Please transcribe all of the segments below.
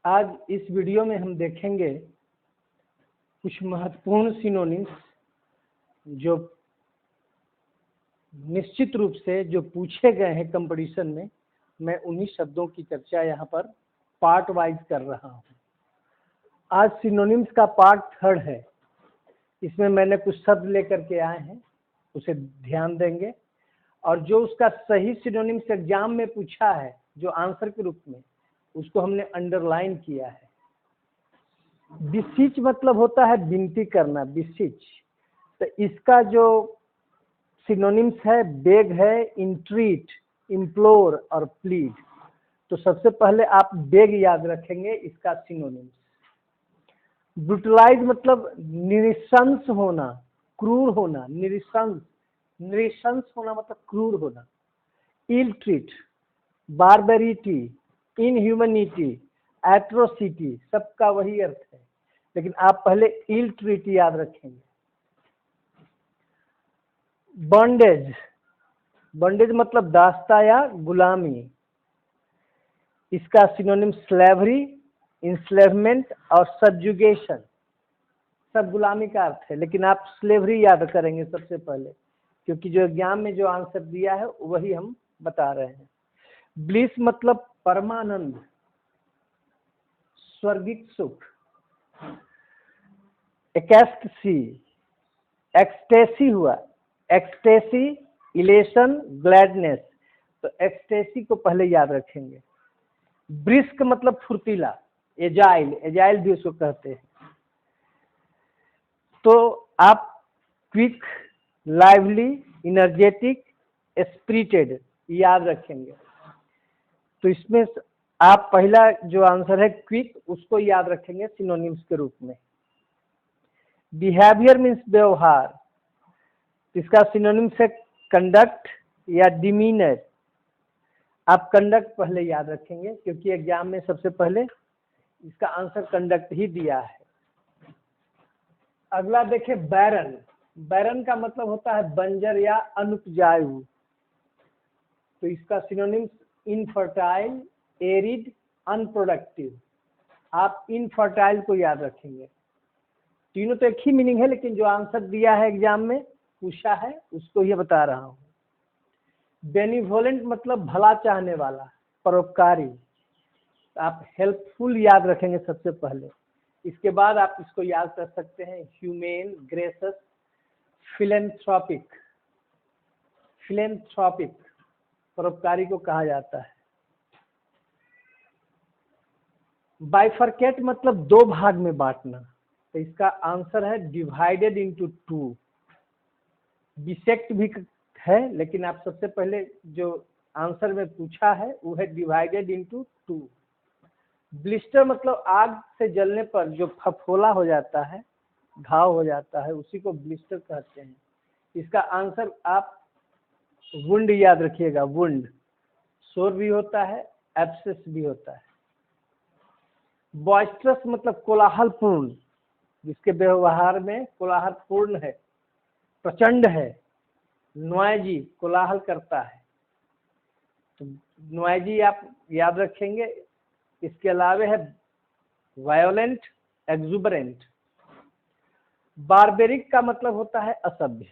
आज इस वीडियो में हम देखेंगे कुछ महत्वपूर्ण सिनोनिम्स जो निश्चित रूप से जो पूछे गए हैं कंपटीशन में। मैं उन्हीं शब्दों की चर्चा यहाँ पर पार्ट वाइज कर रहा हूँ। आज सिनोनिम्स का पार्ट 3 है। इसमें मैंने कुछ शब्द लेकर के आए हैं, उसे ध्यान देंगे और जो उसका सही सिनोनिम्स एग्जाम में पूछा है जो आंसर के रूप में, उसको हमने अंडरलाइन किया है। बिसीच मतलब होता है विनती करना, बिसीच। तो इसका जो सिनोनिम्स है बेग है, इंट्रीट, इम्प्लोर और प्लीड। तो सबसे पहले आप बेग याद रखेंगे इसका सिनोनिम्स। ब्रूटलाइज मतलब नृशंस होना, क्रूर होना, नृशंस होना मतलब क्रूर होना। इल ट्रीट, बारबेरिटी, इनह्यूमनिटी, एट्रोसिटी, सबका वही अर्थ है, लेकिन आप पहले इल ट्रीट याद रखेंगे। बॉन्डेज, बॉन्डेज मतलब दास्ता या गुलामी। इसका सिनोनिम स्लेवरी, इंस्लेवमेंट और सब्जुगेशन, सब गुलामी का अर्थ है, लेकिन आप स्लेवरी याद करेंगे सबसे पहले, क्योंकि जो एग्जाम में जो आंसर दिया है वही हम बता रहे हैं। ब्लिस मतलब परमानंद, स्वर्गिक सुख। एक्सटेसी, एक्सटेसी हुआ, एक्सटेसी, इलेशन, ग्लैडनेस। तो एक्सटेसी को पहले याद रखेंगे। ब्रिस्क मतलब फुर्तीला, एजाइल, एजाइल भी उसको कहते हैं। तो आप क्विक, लाइवली, इनर्जेटिक, स्पिरिटेड याद रखेंगे। तो इसमें आप पहला जो आंसर है क्विक, उसको याद रखेंगे सिनोनिम्स के रूप में। बिहेवियर मीन्स व्यवहार, इसका सिनोनिम्स है कंडक्ट या डिमीनर। आप कंडक्ट पहले याद रखेंगे क्योंकि एग्जाम में सबसे पहले इसका आंसर कंडक्ट ही दिया है। अगला देखें बैरन। बैरन का मतलब होता है बंजर या अनुपजाऊ। तो इसका सिनोनिम्स इनफर्टाइल, एरिड, अनप्रोडक्टिव। आप इनफर्टाइल को याद रखेंगे। तीनों तो एक ही मीनिंग है, लेकिन जो आंसर दिया है एग्जाम में पूछा है उसको ही बता रहा हूँ। बेनिवोलेंट मतलब भला चाहने वाला, परोपकारी। आप हेल्पफुल याद रखेंगे सबसे पहले, इसके बाद आप इसको याद कर सकते हैं ह्यूमेन, ग्रेसस, फिलेंथ्रोपिक। फिलेंथ्रोपिक परोपकारी को कहा जाता है। बाइफरकेट मतलब दो भाग में बांटना। तो इसका आंसर है डिवाइडेड इनटू 2। बिसेक्ट भी है, लेकिन आप सबसे पहले जो आंसर में पूछा है वो है डिवाइडेड इनटू 2। ब्लिस्टर मतलब आग से जलने पर जो फफोला हो जाता है, घाव हो जाता है, उसी को ब्लिस्टर कहते हैं। इसका आंसर आप वुंड याद रखिएगा। वुंड सोर भी होता है, एब्सेस भी होता है। बॉइस्टरस मतलब कोलाहलपूर्ण, जिसके व्यवहार में कोलाहलपूर्ण है, प्रचंड है। नॉइजी कोलाहल करता है, तो नॉइजी आप याद रखेंगे। इसके अलावा है वायोलेंट, एक्सुबरेंट। बारबेरिक का मतलब होता है असभ्य,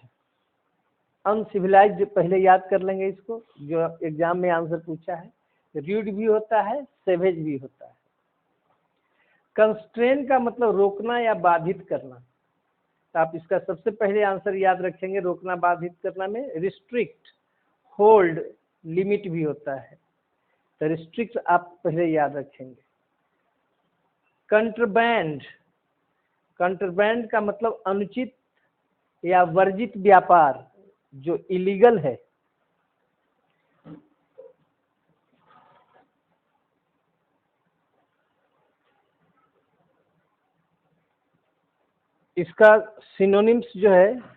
अनसिविलाइज्ड पहले याद कर लेंगे इसको, जो एग्जाम में आंसर पूछा है। रूड भी होता है, सेवेज भी होता है। कंस्ट्रेन का मतलब रोकना या बाधित करना। तो आप इसका सबसे पहले आंसर याद रखेंगे रोकना, बाधित करना में। रिस्ट्रिक्ट, होल्ड, लिमिट भी होता है। तो रिस्ट्रिक्ट आप पहले याद रखेंगे। कंट्रबैंड, कंट्रबैंड का मतलब अनुचित या वर्जित व्यापार, जो इलीगल है। इसका सिनोनिम्स जो है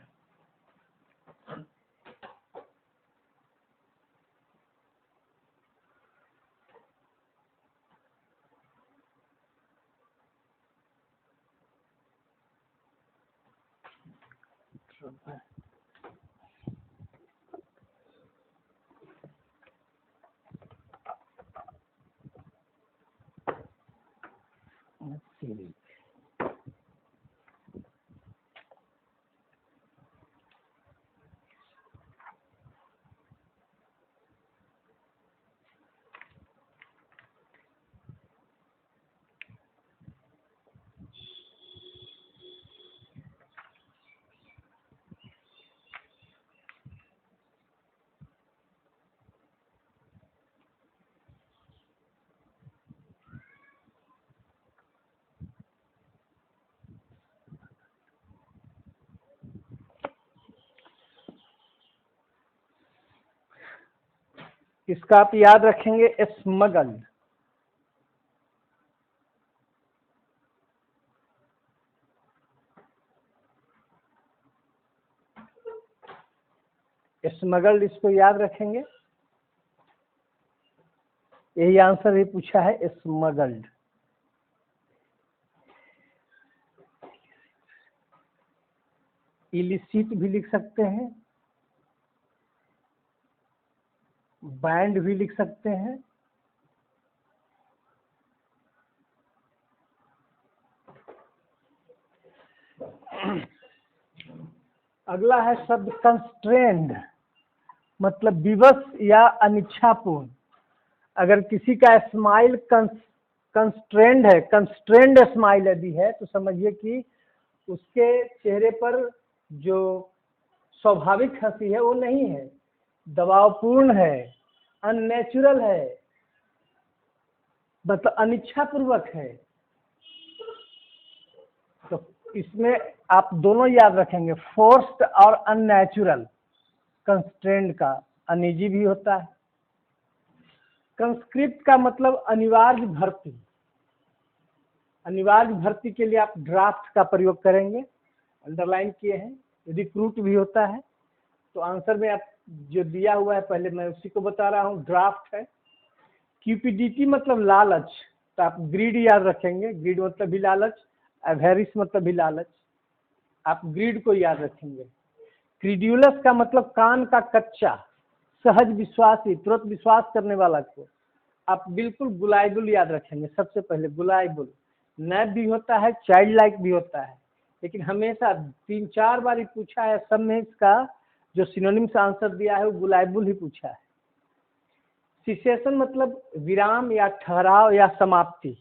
इसका आप याद रखेंगे स्मगल्ड। स्मगल्ड इसको याद रखेंगे, यही आंसर भी पूछा है, स्मगल्ड। इलिसिट भी लिख सकते हैं, बैंड भी लिख सकते हैं, अगला है शब्द कंस्ट्रेंड, मतलब विवश या अनिच्छापूर्ण। अगर किसी का स्माइल कंस्ट्रेंड है, कंस्ट्रेंड स्माइल यदि है, तो समझिए कि उसके चेहरे पर जो स्वाभाविक हंसी है वो नहीं है, दबावपूर्ण है, अननेचुरल है, मतलब अनिच्छापूर्वक है। तो इसमें आप दोनों याद रखेंगे, फोर्स्ड और अननेचुरल। कंस्ट्रेंड का अनिजी भी होता है। कंस्क्रिप्ट का मतलब अनिवार्य भर्ती। अनिवार्य भर्ती के लिए आप ड्राफ्ट का प्रयोग करेंगे, अंडरलाइन किए हैं। यदि क्रूट भी होता है तो आंसर में आप जो दिया हुआ है पहले मैं उसी को बता रहा हूँ, ड्राफ्ट है। क्यूपिडिटी मतलब लालच, तो आप ग्रीड याद रखेंगे, ग्रीड मतलब भी लालच, एवेरिस मतलब भी लालच, आप ग्रीड को याद रखेंगे। क्रीड्यूलस का मतलब कान का कच्चा, सहज विश्वासी, तुरंत विश्वास करने वाला को आप बिल्कुल गुलाइबुल याद रखेंगे। सबसे पहले गुलाइबुल, नैब भी होता है, चाइल्ड लाइक भी होता है, लेकिन हमेशा 3-4 बार ही पूछा है, सब में इसका जो सिनोनिम से आंसर दिया है वो गुलाइबुल ही पूछा है। सिसेशन मतलब विराम या ठहराव या समाप्ति,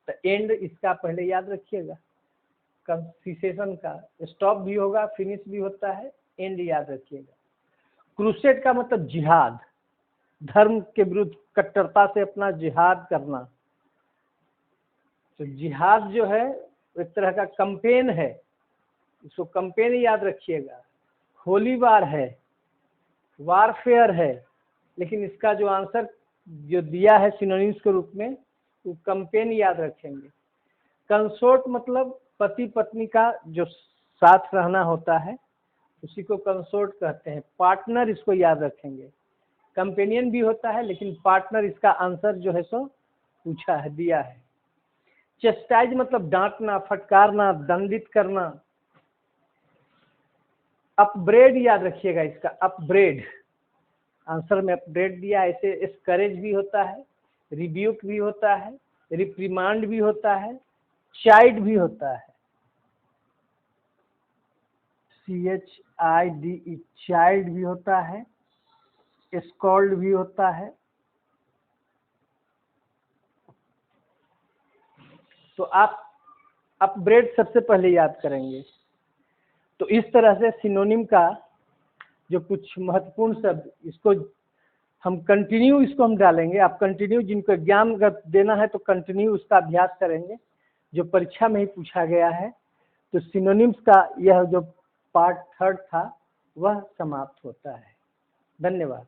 तो एंड इसका पहले याद रखिएगा। सिसेशन का स्टॉप भी होगा, फिनिश भी होता है, एंड याद रखिएगा। क्रूसेड का मतलब जिहाद, धर्म के विरुद्ध कट्टरता से अपना जिहाद करना। तो जिहाद जो है एक तरह का कैंपेन है, इसको कैंपेन याद रखिएगा। होली वार है, वारफेयर है, लेकिन इसका जो आंसर जो दिया है सिनोनिम्स के रूप में वो कैंपेन याद रखेंगे। कंसोर्ट मतलब पति पत्नी का जो साथ रहना होता है उसी को कंसोर्ट कहते हैं। पार्टनर इसको याद रखेंगे, कंपेनियन भी होता है लेकिन पार्टनर इसका आंसर जो है सो पूछा है, दिया है। चेस्टाइज मतलब डांटना, फटकारना, दंडित करना। अपब्रेड याद रखिएगा, इसका अपब्रेड आंसर में अपब्रेड दिया है। ऐसे स्करेज भी होता है, रिब्यूक भी होता है, रिप्रीमांड भी होता है, चाइड भी होता है, CHIDE चाइल्ड भी होता है, स्कॉल्ड भी होता है। तो आप अपब्रेड सबसे पहले याद करेंगे। तो इस तरह से सिनोनिम का जो कुछ महत्वपूर्ण शब्द, इसको हम कंटिन्यू इसको हम डालेंगे। आप कंटिन्यू जिनको एग्जाम देना है तो कंटिन्यू उसका अभ्यास करेंगे जो परीक्षा में ही पूछा गया है। तो सिनोनिम्स का यह जो पार्ट 3 था वह समाप्त होता है। धन्यवाद।